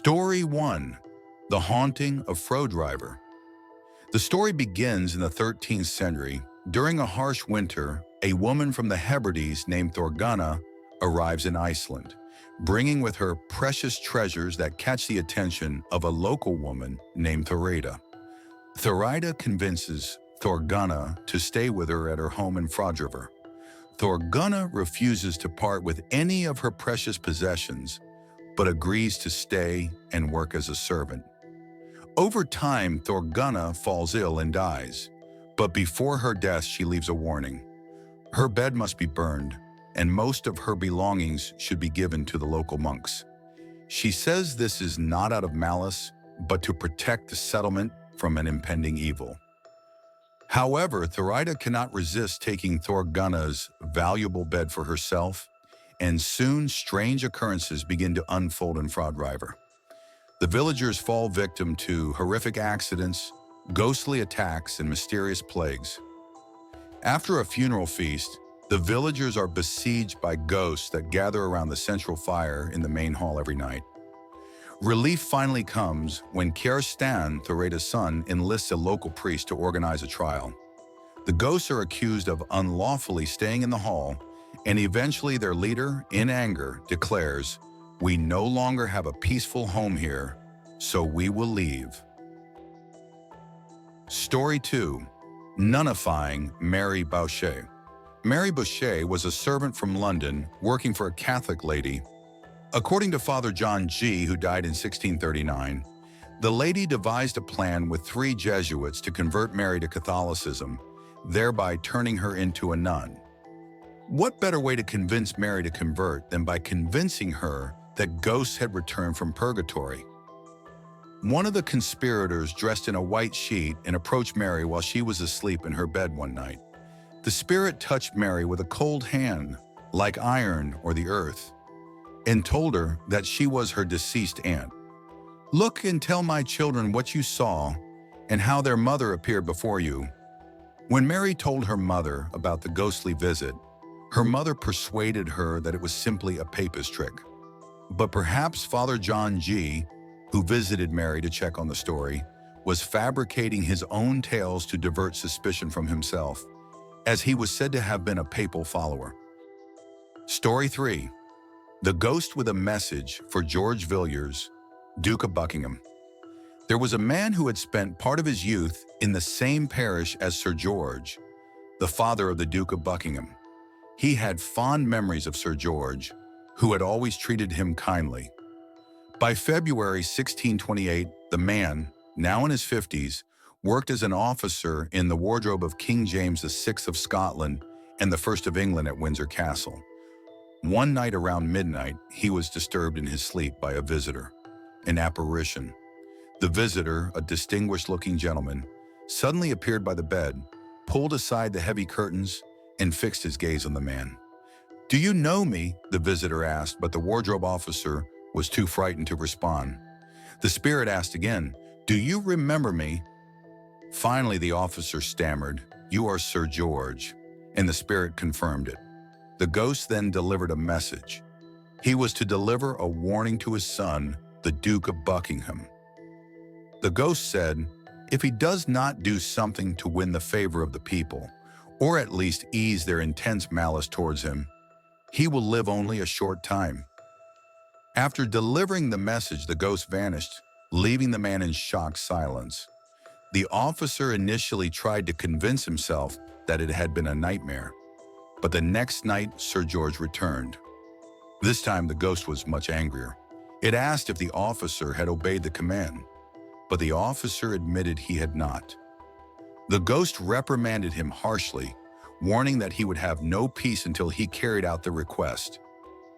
Story 1. The Haunting of Frodriver. The story begins in the 13th century. During a harsh winter, a woman from the Hebrides named Thorgunna arrives in Iceland, bringing with her precious treasures that catch the attention of a local woman named Thorida. Thorida convinces Thorgunna to stay with her at her home in Frodriver. Thorgunna refuses to part with any of her precious possessions, but agrees to stay and work as a servant. Over time, Thorgunna falls ill and dies, but before her death she leaves a warning. Her bed must be burned, and most of her belongings should be given to the local monks. She says this is not out of malice, but to protect the settlement from an impending evil. However, Thorida cannot resist taking Thorgunna's valuable bed for herself, and soon strange occurrences begin to unfold in Frodriver. The villagers fall victim to horrific accidents, ghostly attacks, and mysterious plagues. After a funeral feast, the villagers are besieged by ghosts that gather around the central fire in the main hall every night. Relief finally comes when Kjerstan, Thorida's son, enlists a local priest to organize a trial. The ghosts are accused of unlawfully staying in the hall, and eventually their leader, in anger, declares, "We no longer have a peaceful home here, so we will leave." Story 2. Nunnifying Mary Boucher. Mary Boucher was a servant from London working for a Catholic lady. According to Father John G., who died in 1639, the lady devised a plan with 3 Jesuits to convert Mary to Catholicism, thereby turning her into a nun. What better way to convince Mary to convert than by convincing her that ghosts had returned from purgatory? One of the conspirators dressed in a white sheet and approached Mary while she was asleep in her bed one night. The spirit touched Mary with a cold hand, like iron or the earth, and told her that she was her deceased aunt. "Look and tell my children what you saw and how their mother appeared before you." When Mary told her mother about the ghostly visit, her mother persuaded her that it was simply a papist trick. But perhaps Father John G., who visited Mary to check on the story, was fabricating his own tales to divert suspicion from himself, as he was said to have been a papal follower. Story 3. The Ghost with a Message for George Villiers, Duke of Buckingham. There was a man who had spent part of his youth in the same parish as Sir George, the father of the Duke of Buckingham. He had fond memories of Sir George, who had always treated him kindly. By February 1628, the man, now in his 50s, worked as an officer in the wardrobe of King James VI of Scotland and the First of England at Windsor Castle. One night around midnight, he was disturbed in his sleep by a visitor, an apparition. The visitor, a distinguished-looking gentleman, suddenly appeared by the bed, pulled aside the heavy curtains, and fixed his gaze on the man. "Do you know me?" the visitor asked, but the wardrobe officer was too frightened to respond. The spirit asked again, "Do you remember me?" Finally, the officer stammered, "You are Sir George," and the spirit confirmed it. The ghost then delivered a message. He was to deliver a warning to his son, the Duke of Buckingham. The ghost said, if he does not do something to win the favor of the people, or at least ease their intense malice towards him, he will live only a short time. After delivering the message, the ghost vanished, leaving the man in shocked silence. The officer initially tried to convince himself that it had been a nightmare, but the next night Sir George returned. This time the ghost was much angrier. It asked if the officer had obeyed the command, but the officer admitted he had not. The ghost reprimanded him harshly, warning that he would have no peace until he carried out the request.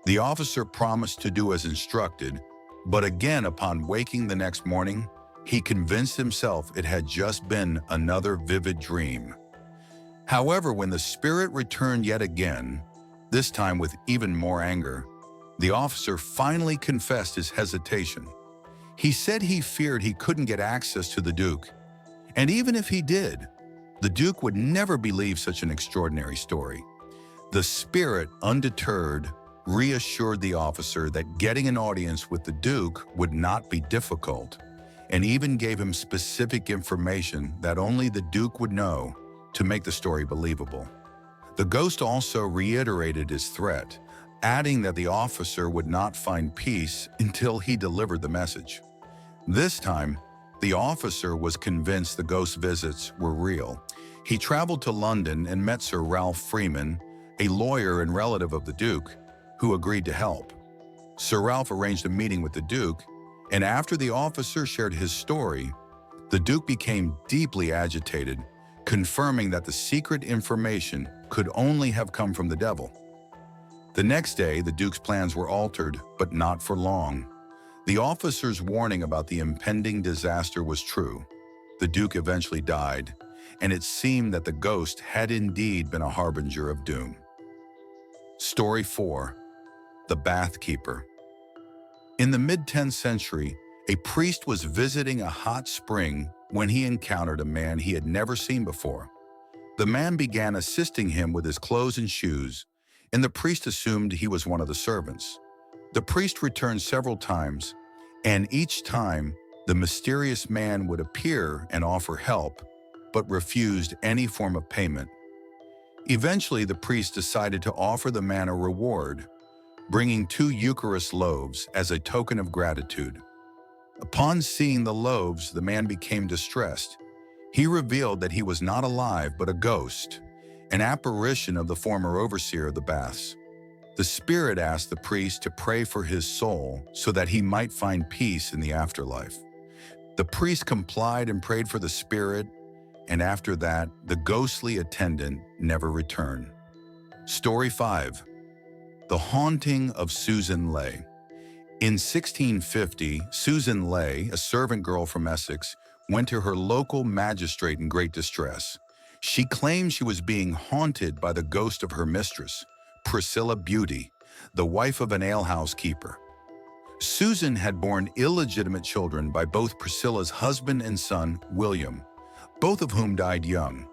The officer promised to do as instructed, but again upon waking the next morning, he convinced himself it had just been another vivid dream. However, when the spirit returned yet again, this time with even more anger, the officer finally confessed his hesitation. He said he feared he couldn't get access to the Duke, and even if he did, the Duke would never believe such an extraordinary story. The spirit, undeterred, reassured the officer that getting an audience with the Duke would not be difficult, and even gave him specific information that only the Duke would know to make the story believable. The ghost also reiterated his threat, adding that the officer would not find peace until he delivered the message. This time, the officer was convinced the ghost visits were real. He traveled to London and met Sir Ralph Freeman, a lawyer and relative of the Duke, who agreed to help. Sir Ralph arranged a meeting with the Duke, and after the officer shared his story, the Duke became deeply agitated, confirming that the secret information could only have come from the devil. The next day, the Duke's plans were altered, but not for long. The officer's warning about the impending disaster was true. The Duke eventually died, and it seemed that the ghost had indeed been a harbinger of doom. Story 4. The Bath Keeper. In the mid-10th century, a priest was visiting a hot spring when he encountered a man he had never seen before. The man began assisting him with his clothes and shoes, and the priest assumed he was one of the servants. The priest returned several times, and each time the mysterious man would appear and offer help, but refused any form of payment. Eventually, the priest decided to offer the man a reward, bringing 2 Eucharist loaves as a token of gratitude. Upon seeing the loaves, the man became distressed. He revealed that he was not alive but a ghost, an apparition of the former overseer of the baths. The spirit asked the priest to pray for his soul so that he might find peace in the afterlife. The priest complied and prayed for the spirit, and after that, the ghostly attendant never returned. Story 5. The Haunting of Susan Ley. In 1650, Susan Ley, a servant girl from Essex, went to her local magistrate in great distress. She claimed she was being haunted by the ghost of her mistress, Priscilla Beauty, the wife of an alehouse keeper. Susan had borne illegitimate children by both Priscilla's husband and son, William, both of whom died young.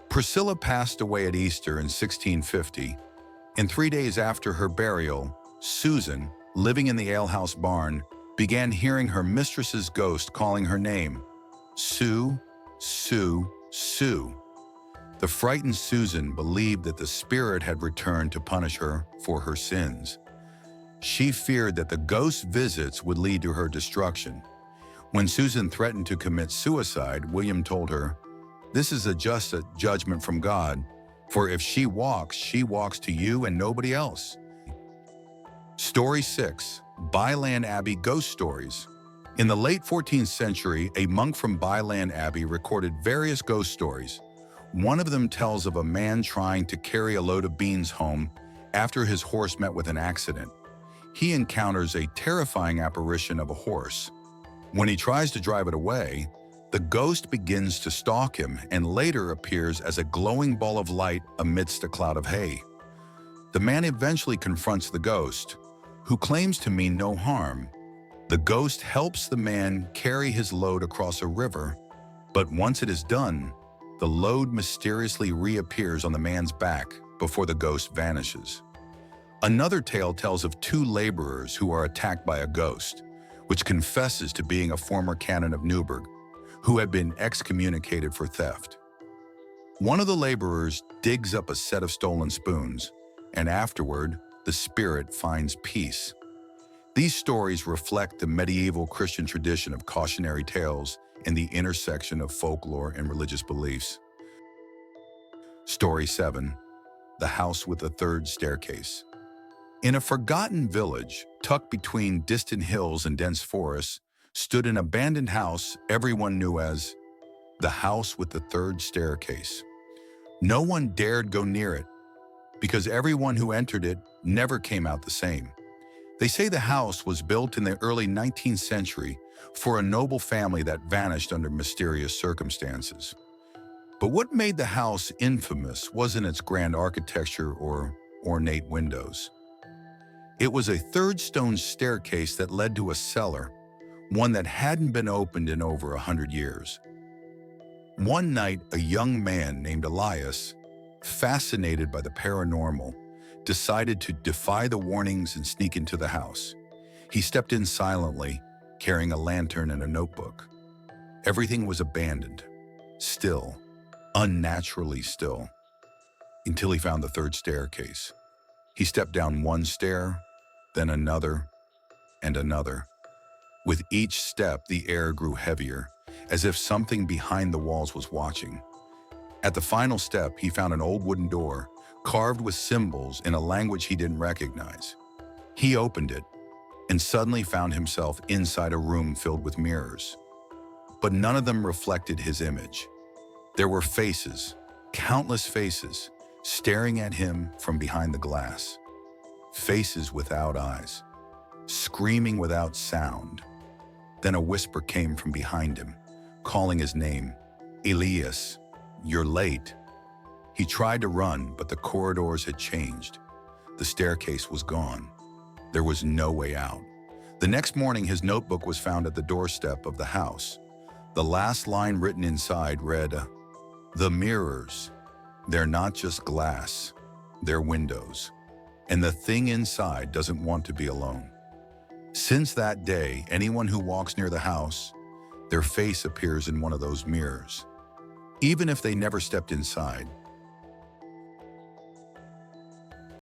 Priscilla passed away at Easter in 1650, and 3 days after her burial, Susan, living in the alehouse barn, began hearing her mistress's ghost calling her name, Sue, Sue, Sue. The frightened Susan believed that the spirit had returned to punish her for her sins. She feared that the ghost's visits would lead to her destruction. When Susan threatened to commit suicide, William told her, "This is just a judgment from God, for if she walks to you and nobody else." Story 6. Byland Abbey Ghost Stories. In the late 14th century, a monk from Byland Abbey recorded various ghost stories. One of them tells of a man trying to carry a load of beans home after his horse met with an accident. He encounters a terrifying apparition of a horse. When he tries to drive it away, the ghost begins to stalk him and later appears as a glowing ball of light amidst a cloud of hay. The man eventually confronts the ghost, who claims to mean no harm. The ghost helps the man carry his load across a river, but once it is done, the load mysteriously reappears on the man's back before the ghost vanishes. Another tale tells of 2 laborers who are attacked by a ghost, which confesses to being a former canon of Newburgh, who had been excommunicated for theft. One of the laborers digs up a set of stolen spoons, and afterward, the spirit finds peace. These stories reflect the medieval Christian tradition of cautionary tales and the intersection of folklore and religious beliefs. Story 7. The House with the Third Staircase. In a forgotten village, tucked between distant hills and dense forests, stood an abandoned house everyone knew as the House with the Third Staircase. No one dared go near it, because everyone who entered it never came out the same. They say the house was built in the early 19th century for a noble family that vanished under mysterious circumstances. But what made the house infamous wasn't its grand architecture or ornate windows. It was a third stone staircase that led to a cellar, one that hadn't been opened in over 100 years. One night, a young man named Elias, fascinated by the paranormal, decided to defy the warnings and sneak into the house. He stepped in silently, carrying a lantern and a notebook. Everything was abandoned, still, unnaturally still, until he found the third staircase. He stepped down one stair, then another, and another. With each step, the air grew heavier, as if something behind the walls was watching. At the final step, he found an old wooden door, carved with symbols in a language he didn't recognize. He opened it, and suddenly found himself inside a room filled with mirrors. But none of them reflected his image. There were faces, countless faces, staring at him from behind the glass. Faces without eyes, screaming without sound. Then a whisper came from behind him, calling his name. "Elias, you're late." He tried to run, but the corridors had changed. The staircase was gone. There was no way out. The next morning, his notebook was found at the doorstep of the house. The last line written inside read, "The mirrors, they're not just glass, they're windows. And the thing inside doesn't want to be alone." Since that day, anyone who walks near the house, their face appears in one of those mirrors. Even if they never stepped inside,